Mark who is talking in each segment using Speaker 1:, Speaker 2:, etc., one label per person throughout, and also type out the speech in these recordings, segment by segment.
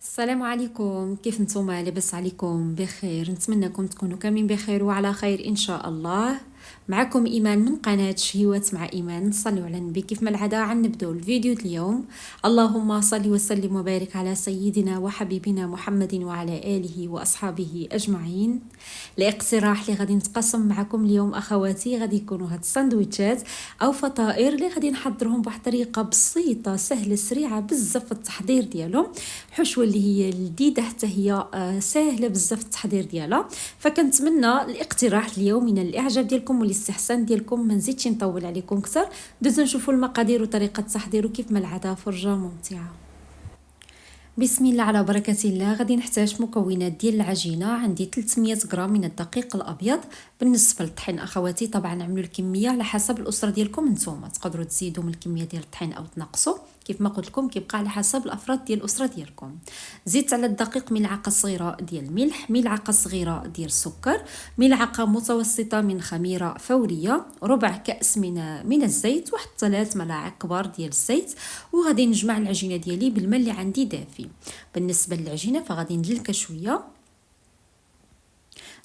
Speaker 1: السلام عليكم، كيف نتوما؟ لاباس عليكم بخير؟ نتمنىكم تكونوا كاملين بخير وعلى خير ان شاء الله. معكم ايمان من قناه شهيوات مع ايمان. صلوا على النبي. كيف ما العاده غنبداو الفيديو اليوم. اللهم صل وسلم وبارك على سيدنا وحبيبنا محمد وعلى اله واصحابه اجمعين. الاقتراح اللي غادي نتقاسم معكم اليوم اخواتي غادي يكونوا هاد الساندويتشات او فطائر اللي غادي نحضرهم بواحد الطريقه بسيطه سهله سريعه بزاف في التحضير ديالهم. حشوه اللي هي لذيذه حتى هي سهله بزاف التحضير ديالها. فكنتمنى الاقتراح اليوم من الاعجاب ديالكم والاستحسان ديالكم. ما نزيدش نطول عليكم اكثر. دوزو نشوفوا المقادير وطريقه التحضير وكيف ما العاده فرجه ممتعه. بسم الله على بركة الله. غادي نحتاج مكونات ديال العجينة. عندي 300 غرام من الدقيق الأبيض. بالنسبة للطحين أخواتي طبعا عملوا الكمية على حسب الأسرة ديالكم نتوما، تقدروا تزيدوا من الكمية ديال الطحين أو تنقصوا كيف ما قلت لكم، كيبقى على حسب الأفراد ديال الأسرة ديالكم. زدت على الدقيق ملعقة صغيرة ديال الملح، ملعقة صغيرة ديال السكر، ملعقة متوسطة من خميرة فورية، ربع كأس من الزيت، واحد 3 ملاعق كبار ديال الزيت. وغادي نجمع العجينة ديالي بالماء اللي عندي دافي. بالنسبه للعجينه فغادي ندلكها شويه.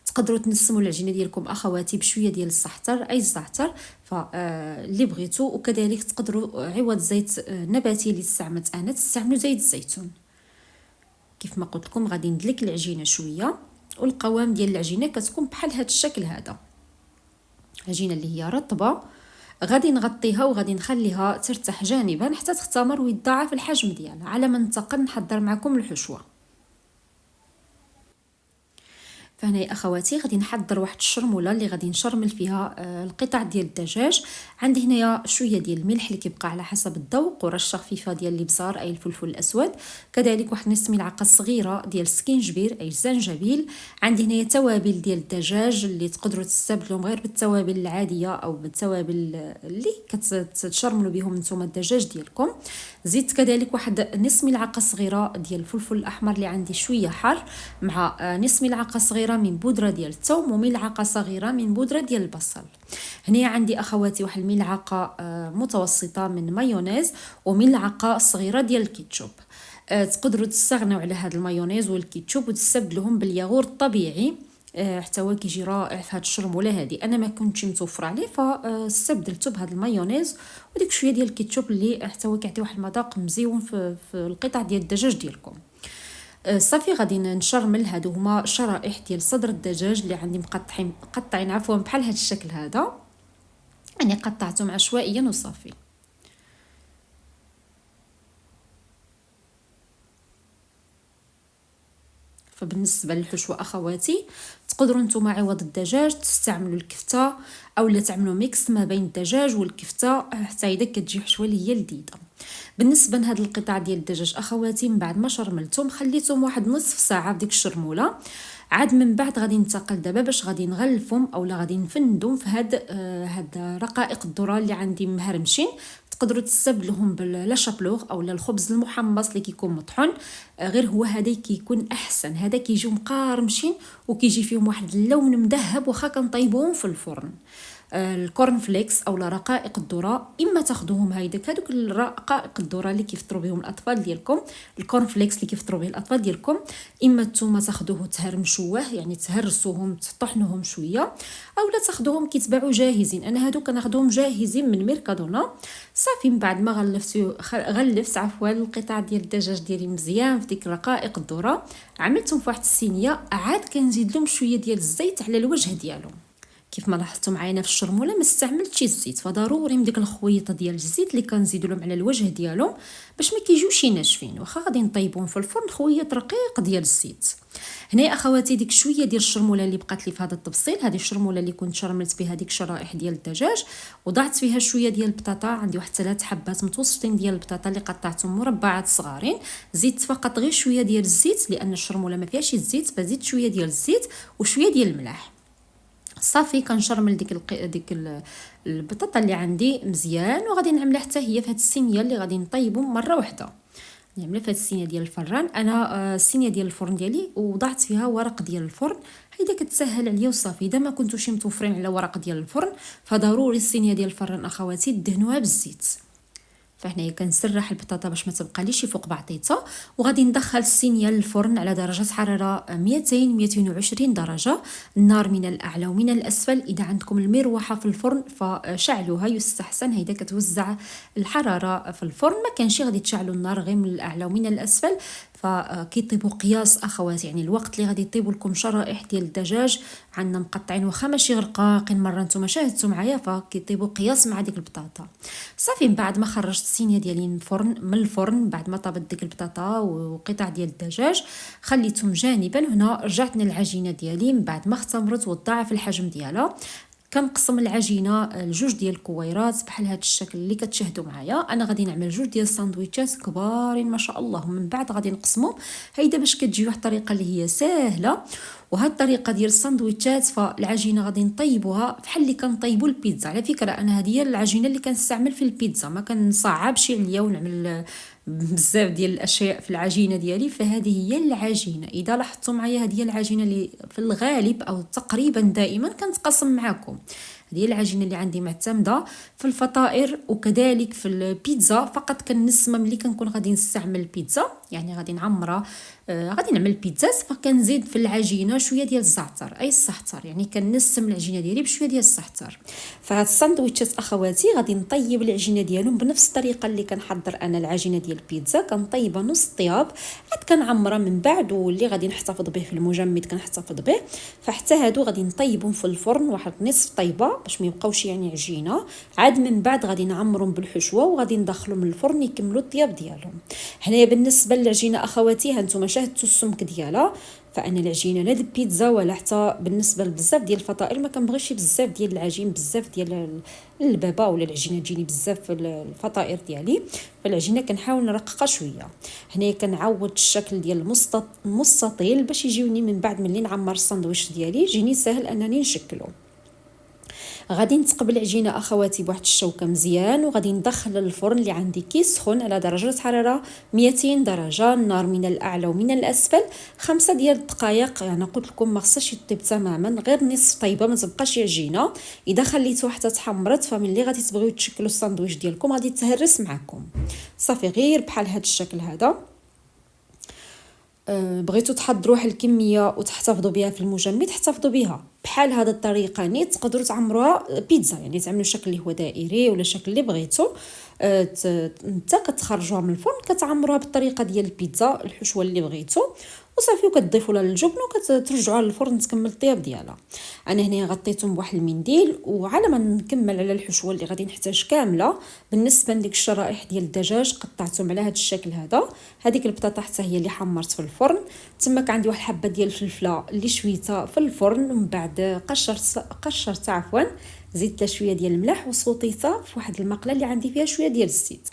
Speaker 1: تقدروا تنسموا العجينه ديالكم اخواتي بشويه ديال الزعتر، اي الزعتر فاللي بغيتو، وكذلك تقدروا عوض زيت نباتي اللي استعملت انا تستعملوا زيت الزيتون. كيف ما قلت لكم غادي ندلك العجينه شويه، والقوام ديال العجينه كتكون بحال هذا الشكل هذا. العجينه اللي هي رطبه غادي نغطيها وغادي نخليها ترتاح جانبا حتى تختمر ويتضاعف الحجم ديالها على ما ننتقل نحضر معكم الحشوه. فهنا اخواتي غادي نحضر واحد الشرموله اللي غادي نشرمل فيها القطع ديال الدجاج. عندي هنايا شويه ديال الملح اللي كيبقى على حسب الذوق، ورشه خفيفه ديال الابزار اي الفلفل الاسود، كذلك واحد نص ملعقه صغيره ديال السكينجبير اي الزنجبيل. عندي هنايا توابل ديال الدجاج اللي تقدروا تستبدلوهم غير بالتوابل العاديه او بالتوابل اللي كتشرملوا بهم نتوما الدجاج ديالكم. زدت كذلك واحد نص ملعقه صغيره ديال الفلفل الاحمر اللي عندي شويه حار، مع نص ملعقه صغيره من بودره ديال الثوم، وملعقه صغيره من بودره ديال البصل. هنا عندي اخواتي واحد الملعقه متوسطه من مايونيز، وملعقه صغيره ديال الكيتشوب. تقدروا تستغنوا على هذا المايونيز والكيتشوب وتستبدلوهم بالياغورت الطبيعي. حتى هو كيجي رائع في هاد الشرموله هذه. انا ما كنتش متوفره عليه فاستبدلته بهذا المايونيز وديك شويه ديال الكيتشوب اللي حتى هو كيعطي واحد المذاق مزيون في القطع ديال الدجاج ديالكم. صافي غادي نشرمل. هادو هما شرائح ديال صدر الدجاج اللي عندي مقطعين عفوا بحال هاد الشكل هذا، يعني قطعتهم عشوائيا وصافي. فبالنسبه للحشوه اخواتي تقدروا نتوما عوض الدجاج تستعملوا الكفته او لا تعملوا ميكس ما بين الدجاج والكفته حتى اذا كتجي حشوه اللي هي لذيذه. بالنسبه لهاد القطع ديال الدجاج اخواتي من بعد ما شرملتهم خليتهم واحد نصف ساعه في ديك الشرموله. عاد من بعد غادي ننتقل دابا باش غادي نغلفهم اولا غادي نفندهم في هاد رقائق الذره اللي عندي مهرمشين. تقدروا تستبدلوهم بلا شابلوغ او الخبز المحمص اللي كيكون مطحون، غير هو هذا كيكون احسن. هذا كيجيو مقارمشين وكيجي فيهم واحد اللون مذهب واخا كنطيبوهم في الفرن. الكورن فليكس او رقائق الذره، اما تاخذوهم هذوك الرقائق الذره اللي كيفطروا بهم الاطفال ديالكم، الكورن فليكس اللي كيفطروا به الاطفال ديالكم، اما نتوما تاخذوه تهرمشوه يعني تهرسوهم تطحنوهم شويه، او لا تاخذوهم كيتباعوا جاهزين. انا هادو كناخذهم جاهزين من ميركادونا. صافي من بعد ما غلفت عفوا القطع ديال الدجاج ديالي مزيان في ديك رقائق الذره، عملتهم في واحد الصينيه. عاد كنزيد لهم شويه ديال الزيت على الوجه ديالهم. كيف ما لاحظتوا معايا في الشرموله ما استعملتش الزيت، فضروري من ديك الخويطه ديال الزيت اللي كنزيدوا لهم على الوجه ديالهم باش ما كيجيوش ناشفين واخا غادي نطيبوهم في الفرن. خويط رقيق ديال الزيت. هنا اخواتي ديك شويه ديال الشرموله اللي بقات لي في هذا التفصيل، هذه الشرموله اللي كنت شرملت بها ديك الشرائح ديال الدجاج، وضعت فيها شويه ديال البطاطا. عندي واحد 3 حبات متوسطين ديال البطاطا اللي قطعتهم مربعات صغارين. زدت فقط غير شويه ديال الزيت لان الشرموله ما فيهاش الزيت، فزيد شويه ديال الزيت وشويه ديال الملح. صافي كنشرمل البطاطا اللي عندي مزيان، وغادي نعملها حتى هي في هاد الصينيه اللي غادي نطيبو مره واحده. نعملها في هاد الصينيه ديال الفران. انا الصينيه ديال الفرن ديالي وضعت فيها ورق ديال الفرن، هيدا كتسهل عليا وصافي. اذا ما كنتوش متوفرين على ورق ديال الفرن فضروري الصينيه ديال الفران اخواتي دهنوها بالزيت. فهنايا كنسرح البطاطا باش ما تبقاليش فوق بعضيتها، وغادي ندخل الصينيه للفرن على درجه حراره 200 220 درجه، النار من الاعلى ومن الاسفل. اذا عندكم المروحه في الفرن فشعلوها يستحسن، هيدا كتوزع الحراره في الفرن. ما كانش غادي تشعلوا النار غير من الاعلى ومن الاسفل، فكيطيبوا قياس اخوات. يعني الوقت اللي غادي يطيبوا لكم شرائح ديال الدجاج عندنا مقطعين واخا ماشي رقاقين مره نتوما شاهدتوا معايا، فكيطيبوا قياس مع ديك البطاطا. صافي من بعد ما خرجت الصينيه ديالي من الفرن بعد ما طابت ديك البطاطا وقطع ديال الدجاج، خليتهم جانبا. هنا رجعت للعجينه ديالي من بعد ما اختمرت وضاعف الحجم ديالها. كنقسم العجينه لجوج ديال الكويرات بحال هذا الشكل اللي كتشاهدوا معايا. انا غادي نعمل جوج ديال الساندويتشات كبارين ما شاء الله، ومن بعد غادي نقسمهم. هيدا باش كتجي واحد الطريقه اللي هي ساهله. وهاد الطريقه ديال الساندويتشات فالعجينه غادي نطيبوها بحال اللي كنطيبوا البيتزا. على فكره انا هذه هي العجينه اللي كنستعمل في البيتزا، ما كنصعبش عليا ونعمل بزاف ديال الاشياء في العجينه ديالي. فهذه هي العجينه، اذا لاحظتوا معايا هذه هي العجينه اللي في الغالب او تقريبا دائما كنتقاسم معكم. هذه العجينه اللي عندي معتمده في الفطائر وكذلك في البيتزا. فقط كنسمم ملي كنكون غادي نستعمل البيتزا، يعني غادي نعمرها غادي نعمل بيتزات، فكنزيد في العجينه شويه ديال الزعتر اي السحتر، يعني كنسم العجينه ديالي بشويه ديال السحتر. فهاد الساندويتشات اخواتي غادي نطيب العجينه ديالهم بنفس الطريقه اللي كنحضر انا العجينه ديال البيتزا. كنطيبها نص طياب، عاد كنعمرها من بعد، واللي غادي نحتفظ به في المجمد كنحتفظ به. فحتى هادو غادي نطيبهم في الفرن واحد نصف طيبه باش ما يبقاوش يعني عجينه. عاد من بعد غادي نعمرهم بالحشوه وغادي ندخلهم للفرن يكملوا الطياب ديالهم. هنايا بالنسبه للعجينه اخواتي هانتوما شاهدتوا السمك ديالها. فانا العجينه لا ديال البيتزا ولا حتى بالنسبه لبزاف ديال الفطائر ما كنبغيش بزاف ديال العجين، بزاف ديال البابا ولا العجينه تجيني بزاف في الفطائر ديالي. فالعجينه كنحاول نرققها شويه. هنايا كنعوض الشكل ديال المستطيل باش يجيوني من بعد ملي نعمر الساندويتش ديالي يجيني سهل انني نشكله. غادي نتقبل العجينه اخواتي بواحد الشوكه مزيان، وغادي ندخل للفرن اللي عندي كيسخن على درجه حراره 200 درجه، النار من الاعلى ومن الاسفل 5 ديال الدقائق. يعني قلت لكم ما خصهاش يطيب تماما، غير نصف طيبه ما تبقاش عجينه. اذا خليتوها حتى تحمرت فملي غادي تبغيو تشكلوا الساندويتش ديالكم غادي تهرس معكم. صافي غير بحال هذا الشكل هذا. بغيتوا تحضروا واحد الكميه وتحتفظوا بها في المجمد احتفظوا بها بحال هذه الطريقه. نيت تقدروا تعمروها بيتزا، يعني تعملوا شكل اللي هو دائري ولا شكل اللي بغيتوا. نتا كتخرجوها من الفرن كتعمروها بالطريقه ديال البيتزا، الحشوه اللي بغيتوا وصافي، وكتضيفوا لها الجبن وكترجعوها للفرن تكمل الطياب ديالها. انا هنا غطيتهم بواحد المنديل، وعلى ما نكمل على الحشوه اللي غادي نحتاج كامله. بالنسبه لديك الشرائح ديال الدجاج قطعتهم على هذا الشكل هذا. هذيك البطاطا حتى هي اللي حمرت في الفرن. تما عندي واحد حبه ديال الفلفله اللي شويتها في الفرن، ومن بعد قشرتها عفوا، زدت شويه ديال الملح وصوتيتها في واحد المقله اللي عندي فيها شويه ديال الزيت.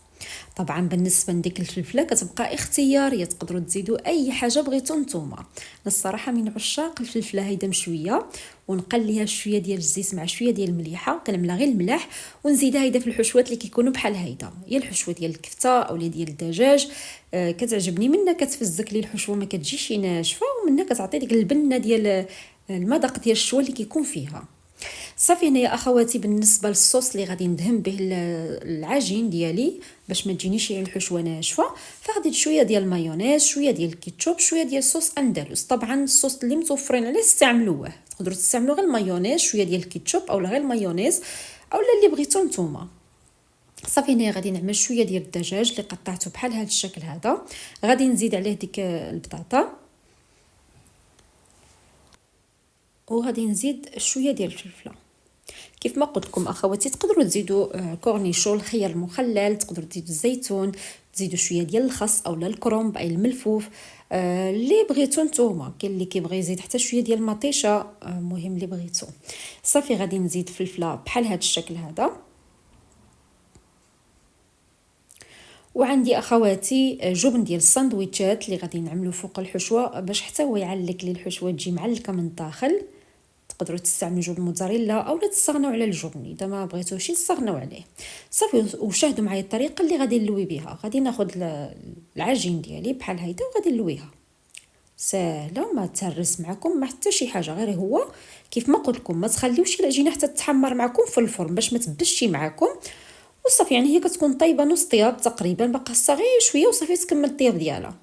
Speaker 1: طبعا بالنسبه لديك الفلفله كتبقى اختياريه، تقدروا تزيدوا اي حاجه بغيتو نتوما. انا الصراحه من عشاق الفلفله هيدا مشويه، ونقليها شويه ديال الزيت مع شويه ديال المليحه، كنملا غير الملح ونزيدها هيدا في الحشوات اللي كيكونوا بحال هيدا. هي الحشوه ديال الكفته او ديال الدجاج كتعجبني منها، كتفزك لي الحشوه ما كتجيش ناشفه، ومنها كتعطي ديك البنه ديال المذاق ديال الشوا اللي كيكون فيها. صافي هنايا اخواتي بالنسبه للصوص اللي غادي ندهن به العجين ديالي باش ما تجينيش الحشوه ناشفه، فغادي شويه ديال المايونيز، شويه ديال الكيتشوب، شويه ديال صوص اندلس. طبعا الصوص اللي متوفرين عليه استعملوه، تقدروا تستعملوا غير المايونيز، شويه ديال الكيتشوب او غير المايونيز او اللي بغيتو نتوما. صافي هنا غادي نعمل شويه ديال الدجاج اللي قطعته بحال هذا الشكل هذا. غادي نزيد عليه ديك البطاطا، وغادي نزيد شويه ديال الفلفله. كيف ما قلت لكم اخواتي تقدروا تزيدوا كورنيشون، الخيار المخلل، تقدروا تزيدوا الزيتون، تزيدوا شويه ديال الخس او الكرنب اي الملفوف، اللي بغيتو نتوما. كاين اللي كيبغي يزيد حتى شويه ديال المطيشه، مهم اللي بغيتو. صافي غادي نزيد فلفله بحال هذا الشكل هذا. وعندي اخواتي جبن ديال الساندويتشات اللي غادي نعملو فوق الحشوه باش حتى هو يعلق لي الحشوه تجي معلكه من الداخل. تقدروا تستعملوا جبن موتزاريلا او لا تستغنوا على الجبن، اذا ما بغيتوش تستغنوا عليه. صافي وشاهدوا معايا الطريقه اللي غادي نلوي بها. غادي ناخذ العجين ديالي بحال هيدا وغادي نلويها ساهله، ما تهرس معكم ما حتى شي حاجه، غير هو كيف ما قلت لكم ما تخليوش العجينه حتى تتحمر معكم في الفرن باش ما تبشي معكم. وصافي يعني هي كتكون طايبه نص طياب تقريبا، باقا خصها غير شويه وصافي تكمل الطياب ديالها.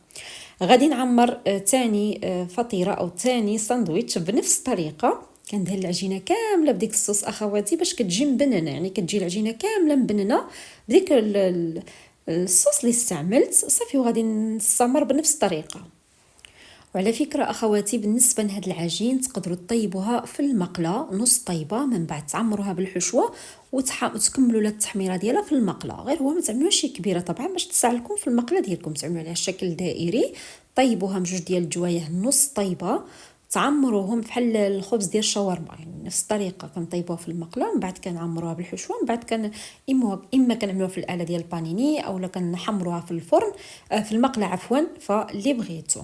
Speaker 1: غادي نعمر تاني فطيره او تاني ساندويتش بنفس الطريقه. كندهن العجينه كامله بديك الصوص اخواتي باش كتجي مبننه، يعني كتجي العجينه كامله مبننه بديك الصوص اللي استعملت صافي. وغادي نستمر بنفس الطريقه. وعلى فكرة أخواتي بالنسبة لهاد العجين تقدروا تطيبوها في المقلة نص طيبة، من بعد تعمروها بالحشوة وتكملوا التحميرة ديالها في المقلة. غير هو ما تعملوش شي كبيرة طبعا باش تساعدكم في المقلة ديالكم، تعملوا عليها شكل دائري. طيبوها بجوج ديال الجوايه نص طيبة، تعمروهم بحال الخبز ديال الشاورما، يعني نفس الطريقه كنطيبوها في المقله، من بعد كنعمروها بالحشوه، من بعد اما كنعملوها في الاله ديال البانيني اولا كنحمروها في الفرن في المقله عفوا، فاللي بغيتو.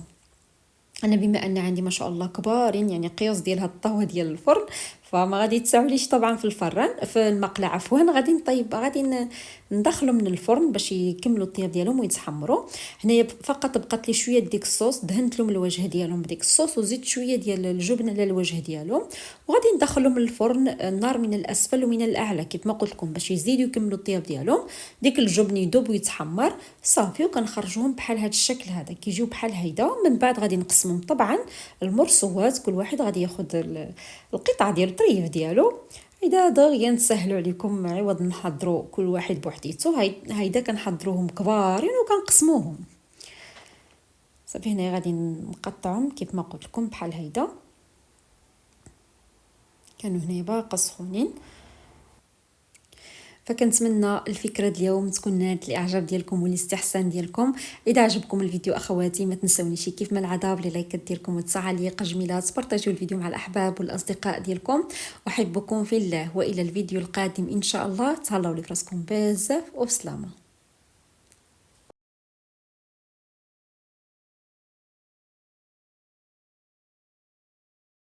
Speaker 1: انا بما ان عندي ما شاء الله كبارين يعني قياس ديال هاد الطاوه ديال الفرن، فما غادي تساوليش طبعا في الفران في المقله عفوا. غادي نطيب غادي ندخلهم من الفرن باش يكملوا الطياب ديالهم ويتحمروا. هنايا فقط بقات لي شويه ديك الصوص، دهنت لهم الوجه ديالهم بديك الصوص وزيدت شويه ديال الجبن على الوجه ديالهم، وغادي ندخلهم للفرن النار من الاسفل ومن الاعلى كيف ما قلت لكم باش يزيدوا يكملوا الطياب ديالهم. ديك الجبن يذوب ويتحمر صافي، وكنخرجوهم بحال هذا الشكل هذا كيجيو بحال هيدا. من بعد غادي نقسمهم طبعا المرصوات، كل واحد غادي ياخذ القطعه ديال الطريف ديالو. هيدا دغيا نسهلوا عليكم عوض نحضروا كل واحد بوحديتو. هيدا كنحضروهم كبارين وكنقسموهم صافي. هنا غادي نقطعهم كيف ما قلت لكم بحال هيدا، كانوا هنا باقا سخونين. فكنتمنى الفكره اليوم تكون نالت الاعجاب ديالكم والاستحسان ديالكم. اذا عجبكم الفيديو اخواتي ما تنسونيش كيف ما العاده باللايكات ديالكم والتعاليق جميله، تبارطاجيو الفيديو مع الاحباب والاصدقاء ديالكم. احبكم في الله والى الفيديو القادم ان شاء الله. تهلاو لي فراسكم بزاف وبسلامه.